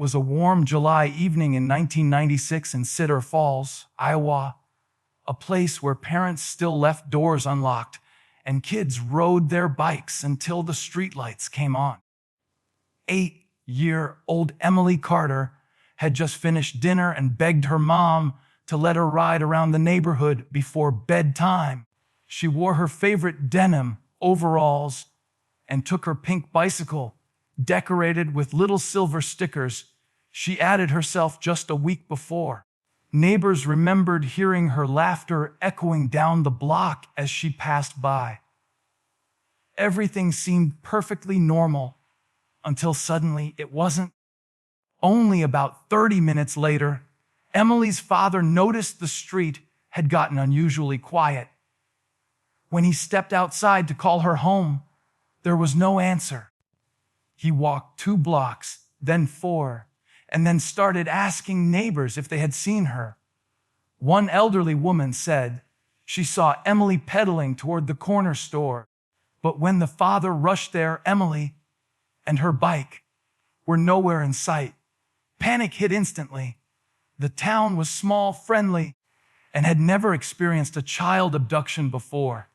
was a warm July evening in 1996 in Cedar Falls, Iowa, a place where parents still left doors unlocked and kids rode their bikes until the streetlights came on. 8-year-old Emily Carter had just finished dinner and begged her mom to let her ride around the neighborhood before bedtime. She wore her favorite denim overalls and took her pink bicycle, decorated with little silver stickers she added herself just a week before. Neighbors remembered hearing her laughter echoing down the block as she passed by. Everything seemed perfectly normal until suddenly it wasn't. Only about 30 minutes later, Emily's father noticed the street had gotten unusually quiet. When he stepped outside to call her home, there was no answer. He walked 2 blocks, then 4, and then started asking neighbors if they had seen her. One elderly woman said she saw Emily pedaling toward the corner store, but when the father rushed there, Emily and her bike were nowhere in sight. Panic hit instantly. The town was small, friendly, and had never experienced a child abduction before.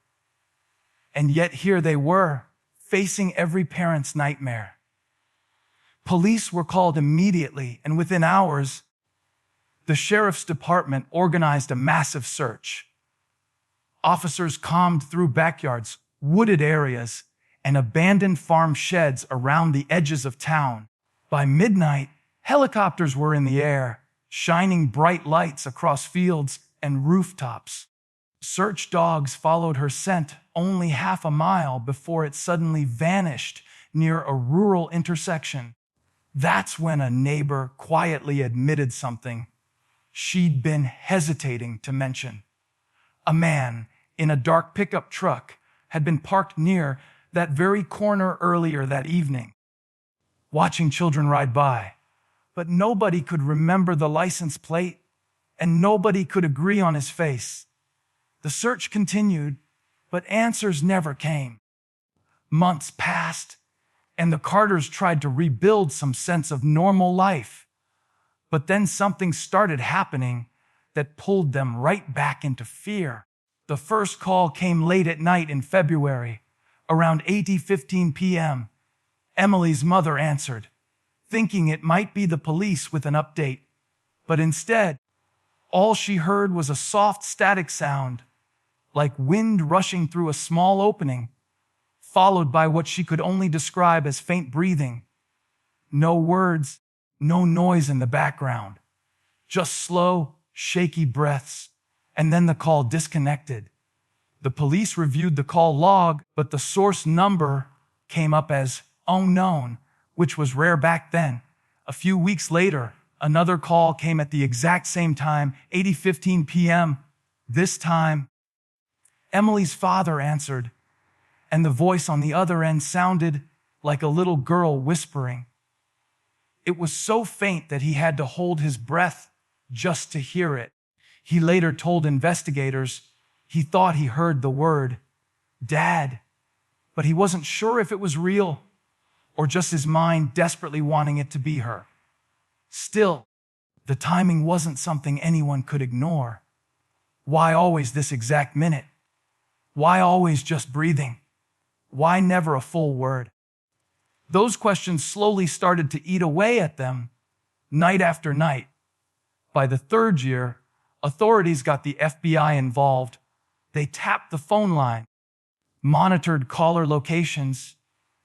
And yet here they were, facing every parent's nightmare. Police were called immediately, and within hours, the sheriff's department organized a massive search. Officers combed through backyards, wooded areas, and abandoned farm sheds around the edges of town. By midnight, helicopters were in the air, shining bright lights across fields and rooftops. Search dogs followed her scent only half a mile before it suddenly vanished near a rural intersection. That's when a neighbor quietly admitted something she'd been hesitating to mention. A man in a dark pickup truck had been parked near that very corner earlier that evening, watching children ride by. But nobody could remember the license plate, and nobody could agree on his face. The search continued, but answers never came. Months passed, and the Carters tried to rebuild some sense of normal life. But then something started happening that pulled them right back into fear. The first call came late at night in February, around 8:15 p.m. Emily's mother answered, thinking it might be the police with an update. But instead, all she heard was a soft static sound, like wind rushing through a small opening, followed by what she could only describe as faint breathing. No words, no noise in the background, just slow, shaky breaths, and then the call disconnected. The police reviewed the call log, but the source number came up as unknown, which was rare back then. A few weeks later, another call came at the exact same time, 8:15 p.m. This time, Emily's father answered, and the voice on the other end sounded like a little girl whispering. It was so faint that he had to hold his breath just to hear it. He later told investigators he thought he heard the word "Dad," but he wasn't sure if it was real or just his mind desperately wanting it to be her. Still, the timing wasn't something anyone could ignore. Why always this exact minute? Why always just breathing? Why never a full word? Those questions slowly started to eat away at them, night after night. By the 3rd year, authorities got the FBI involved. They tapped the phone line, monitored caller locations,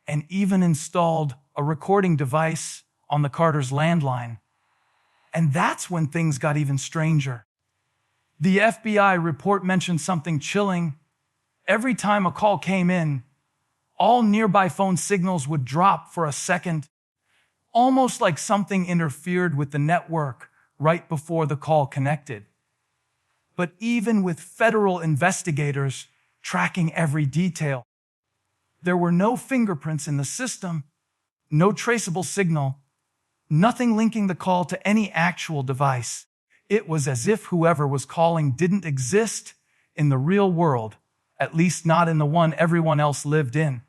and even installed a recording device on the Carters' landline. And that's when things got even stranger. The FBI report mentioned something chilling. Every time a call came in, all nearby phone signals would drop for a second, almost like something interfered with the network right before the call connected. But even with federal investigators tracking every detail, there were no fingerprints in the system, no traceable signal, nothing linking the call to any actual device. It was as if whoever was calling didn't exist in the real world, at least not in the one everyone else lived in.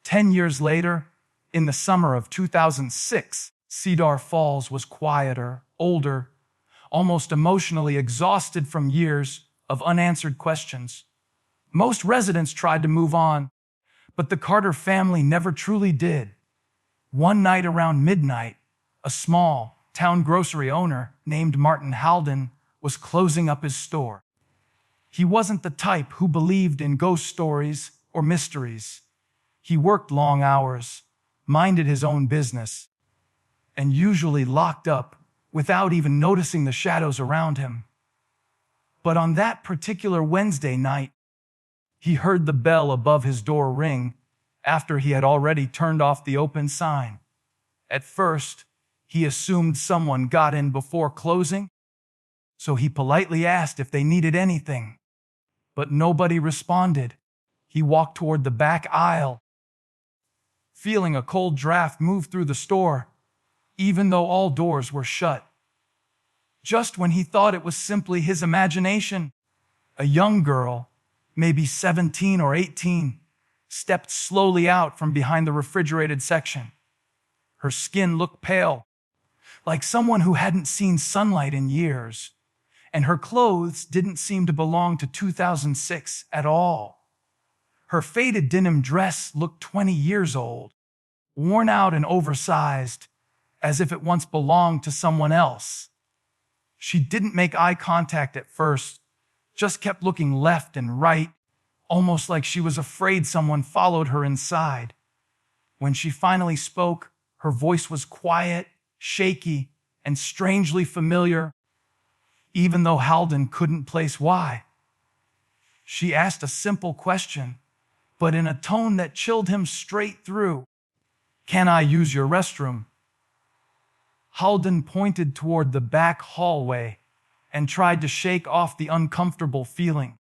10 years later, in the summer of 2006, Cedar Falls was quieter, older, almost emotionally exhausted from years of unanswered questions. Most residents tried to move on, but the Carter family never truly did. One night around midnight, a small town grocery owner named Martin Halden was closing up his store. He wasn't the type who believed in ghost stories or mysteries. He worked long hours, minded his own business, and usually locked up without even noticing the shadows around him. But on that particular Wednesday night, he heard the bell above his door ring after he had already turned off the open sign. At first, he assumed someone got in before closing, so he politely asked if they needed anything. But nobody responded. He walked toward the back aisle, feeling a cold draft move through the store, even though all doors were shut. Just when he thought it was simply his imagination, a young girl, maybe 17 or 18, stepped slowly out from behind the refrigerated section. Her skin looked pale, like someone who hadn't seen sunlight in years, and her clothes didn't seem to belong to 2006 at all. Her faded denim dress looked 20 years old, worn out and oversized, as if it once belonged to someone else. She didn't make eye contact at first, just kept looking left and right, almost like she was afraid someone followed her inside. When she finally spoke, her voice was quiet, shaky, and strangely familiar, even though Halden couldn't place why. She asked a simple question, but in a tone that chilled him straight through. "Can I use your restroom?" Halden pointed toward the back hallway and tried to shake off the uncomfortable feeling.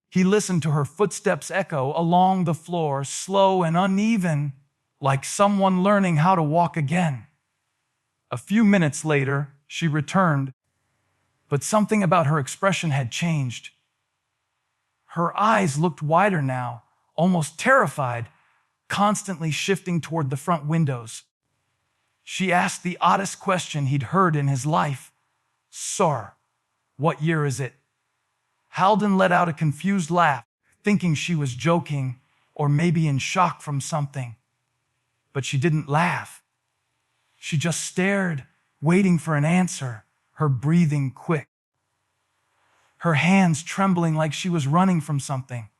He listened to her footsteps echo along the floor, slow and uneven, like someone learning how to walk again. A few minutes later, she returned, but something about her expression had changed. Her eyes looked wider now, almost terrified, constantly shifting toward the front windows. She asked the oddest question he'd heard in his life. "Sir, what year is it?" Halden let out a confused laugh, thinking she was joking or maybe in shock from something. But she didn't laugh. She just stared, waiting for an answer, her breathing quick, her hands trembling like she was running from something.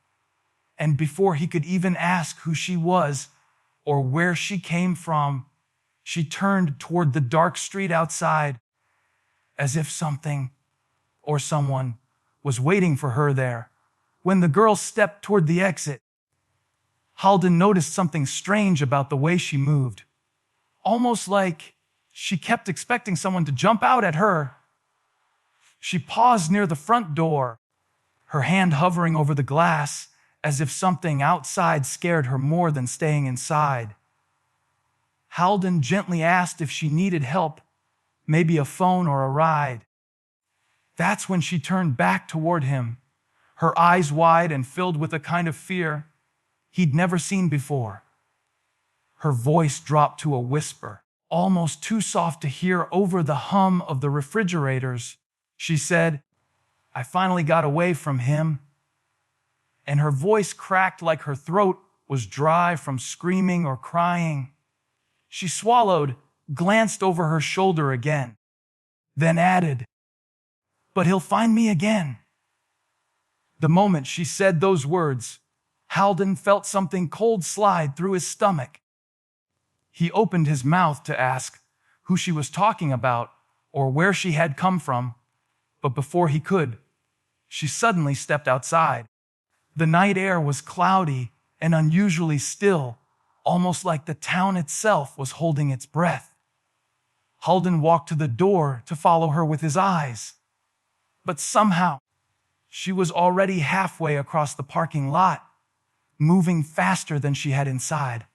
And before he could even ask who she was or where she came from, she turned toward the dark street outside, as if something or someone was waiting for her there. When the girl stepped toward the exit, Halden noticed something strange about the way she moved, almost like she kept expecting someone to jump out at her. She paused near the front door, her hand hovering over the glass, as if something outside scared her more than staying inside. Halden gently asked if she needed help, maybe a phone or a ride. That's when she turned back toward him, her eyes wide and filled with a kind of fear he'd never seen before. Her voice dropped to a whisper, almost too soft to hear over the hum of the refrigerators. She said, "I finally got away from him." And her voice cracked like her throat was dry from screaming or crying. She swallowed, glanced over her shoulder again, then added, "But he'll find me again." The moment she said those words, Halden felt something cold slide through his stomach. He opened his mouth to ask who she was talking about or where she had come from, but before he could, she suddenly stepped outside. The night air was cloudy and unusually still, almost like the town itself was holding its breath. Halden walked to the door to follow her with his eyes, but somehow she was already halfway across the parking lot, moving faster than she had inside.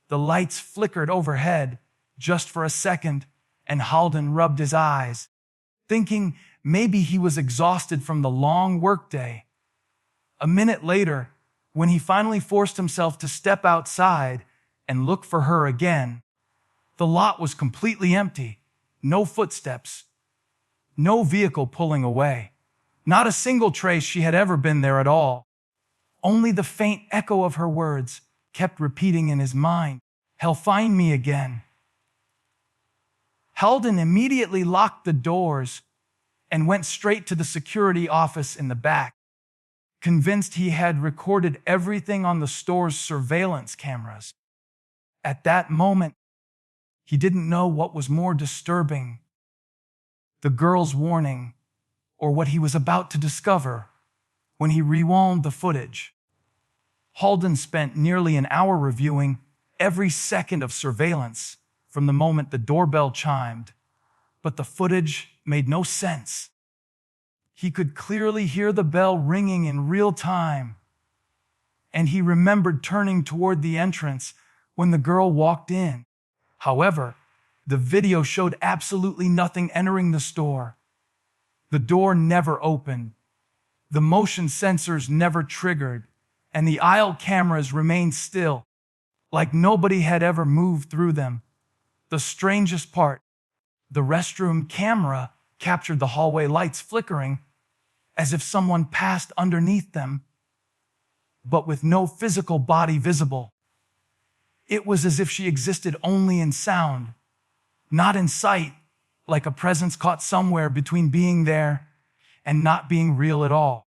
The lights flickered overhead just for a second, and Halden rubbed his eyes, thinking maybe he was exhausted from the long workday. A minute later, when he finally forced himself to step outside and look for her again, The lot was completely empty. No footsteps. No vehicle pulling away. Not a single trace she had ever been there at all. Only the faint echo of her words kept repeating in his mind, "He'll find me again." Halden immediately locked the doors and went straight to the security office in the back, convinced he had recorded everything on the store's surveillance cameras. At that moment, he didn't know what was more disturbing, the girl's warning or what he was about to discover when he rewound the footage. Halden spent nearly an hour reviewing every second of surveillance from the moment the doorbell chimed, but the footage made no sense. He could clearly hear the bell ringing in real time, and he remembered turning toward the entrance when the girl walked in. However, the video showed absolutely nothing entering the store. The door never opened, the motion sensors never triggered, and the aisle cameras remained still, like nobody had ever moved through them. The strangest part, the restroom camera captured the hallway lights flickering, as if someone passed underneath them, but with no physical body visible. It was as if she existed only in sound, not in sight, like a presence caught somewhere between being there and not being real at all.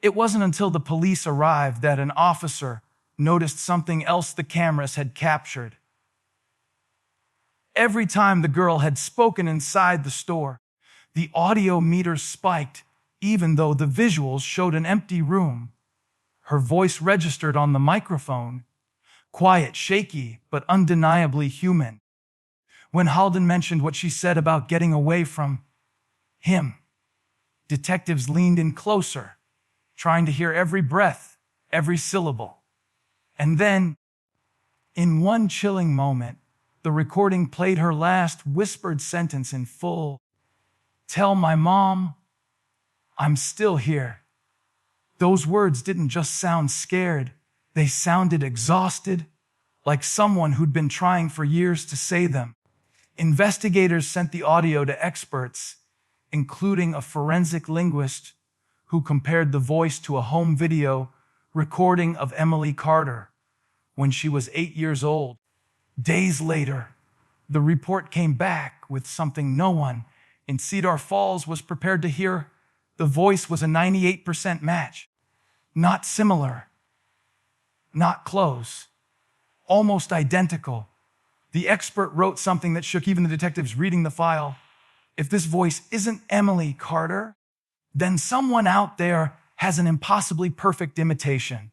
It wasn't until the police arrived that an officer noticed something else the cameras had captured. Every time the girl had spoken inside the store, the audio meter spiked, even though the visuals showed an empty room. Her voice registered on the microphone, quiet, shaky, but undeniably human. When Halden mentioned what she said about getting away from him, detectives leaned in closer, trying to hear every breath, every syllable. And then, in one chilling moment, the recording played her last whispered sentence in full. "Tell my mom I'm still here." Those words didn't just sound scared, they sounded exhausted, like someone who'd been trying for years to say them. Investigators sent the audio to experts, including a forensic linguist who compared the voice to a home video recording of Emily Carter when she was 8 years old. Days later, the report came back with something no one in Cedar Falls was prepared to hear. The voice was a 98% match. Not similar, not close, almost identical. The expert wrote something that shook even the detectives reading the file. If this voice isn't Emily Carter, then someone out there has an impossibly perfect imitation.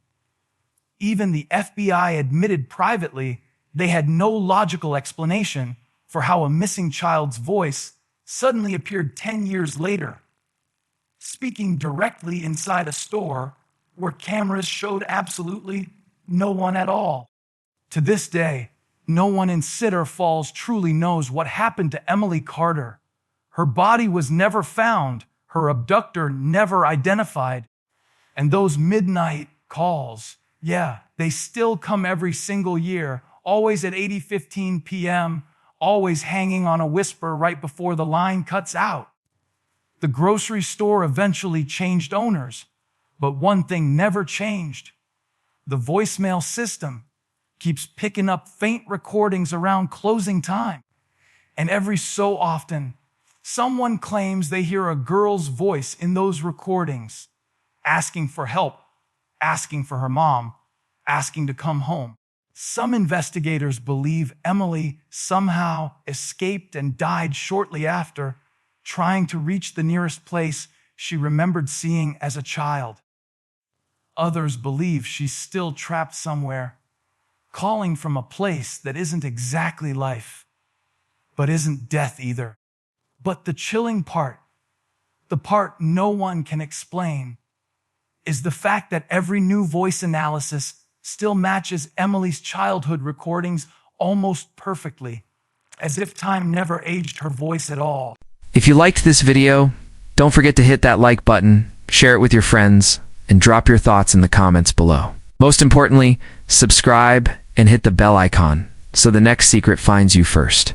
Even the FBI admitted privately they had no logical explanation for how a missing child's voice suddenly appeared 10 years later, speaking directly inside a store where cameras showed absolutely no one at all. To this day, no one in Cedar Falls truly knows what happened to Emily Carter. Her body was never found, her abductor never identified, and those midnight calls, they still come every single year, always at 8:15 p.m., always hanging on a whisper right before the line cuts out. The grocery store eventually changed owners, but one thing never changed. The voicemail system keeps picking up faint recordings around closing time. And every so often, someone claims they hear a girl's voice in those recordings, asking for help, asking for her mom, asking to come home. Some investigators believe Emily somehow escaped and died shortly after, trying to reach the nearest place she remembered seeing as a child. Others believe she's still trapped somewhere, calling from a place that isn't exactly life, but isn't death either. But the chilling part, the part no one can explain, is the fact that every new voice analysis still matches Emily's childhood recordings almost perfectly, as if time never aged her voice at all. If you liked this video, don't forget to hit that like button, share it with your friends, and drop your thoughts in the comments below. Most importantly, subscribe and hit the bell icon so the next secret finds you first.